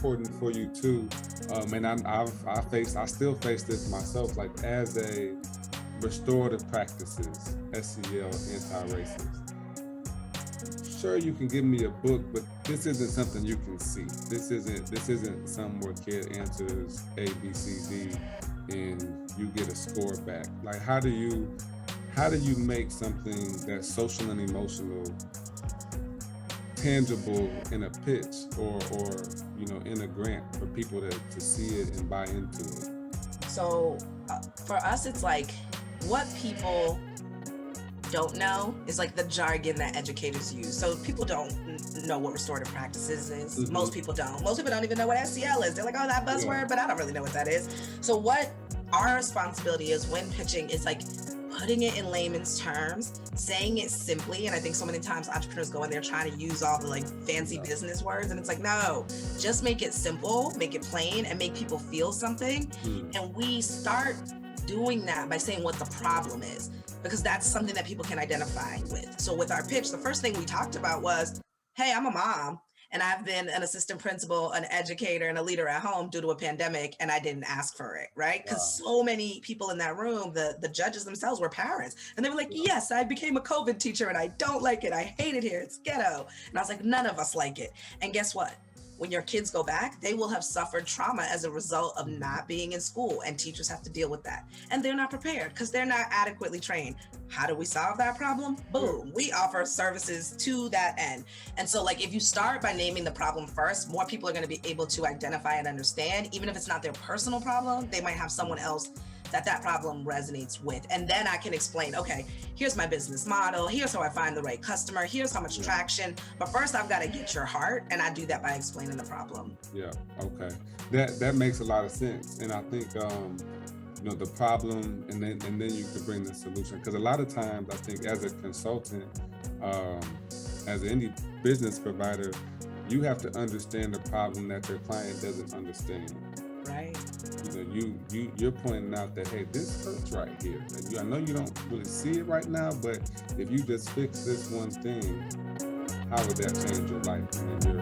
important for you too. And I still face this myself, like as a restorative practices, SEL, anti-racist. Sure, you can give me a book, but this isn't something you can see. This isn't somewhere kid answers A, B, C, D, and you get a score back. Like, how do you make something that's social and emotional tangible in a pitch or in a grant for people to see it and buy into it? So for us, it's like what people don't know is like the jargon that educators use. So people don't know what restorative practices is. Mm-hmm. Most people don't even know what SEL is. They're like, oh, that buzzword, but I don't really know what that is. So what our responsibility is when pitching is like putting it in layman's terms, saying it simply. And I think so many times entrepreneurs go in there trying to use all the like fancy business words, and it's like, no, just make it simple, make it plain, and make people feel something. And we start doing that by saying what the problem is, because that's something that people can identify with. So with our pitch, the first thing we talked about was, hey, I'm a mom and I've been an assistant principal, an educator, and a leader at home due to a pandemic, and I didn't ask for it, right? Because so many people in that room, the judges themselves were parents, and they were like, yes, I became a COVID teacher and I don't like it. I hate it here. It's ghetto. And I was like, none of us like it. And guess what? When your kids go back, they will have suffered trauma as a result of not being in school, and teachers have to deal with that. And they're not prepared because they're not adequately trained. How do we solve that problem? Boom, we offer services to that end. And so like, if you start by naming the problem first, more people are gonna be able to identify and understand. Even if it's not their personal problem, they might have someone else that problem resonates with. And then I can explain, okay, here's my business model, here's how I find the right customer, here's how much traction. But first I've got to get your heart, and I do that by explaining the problem. Yeah, okay. That makes a lot of sense. And I think the problem, and then you could bring the solution. Because a lot of times I think as a consultant, as any business provider, you have to understand the problem that your client doesn't understand. Right. You're pointing out that, hey, this hurts right here. And I know you don't really see it right now, but if you just fix this one thing, how would that change your life and your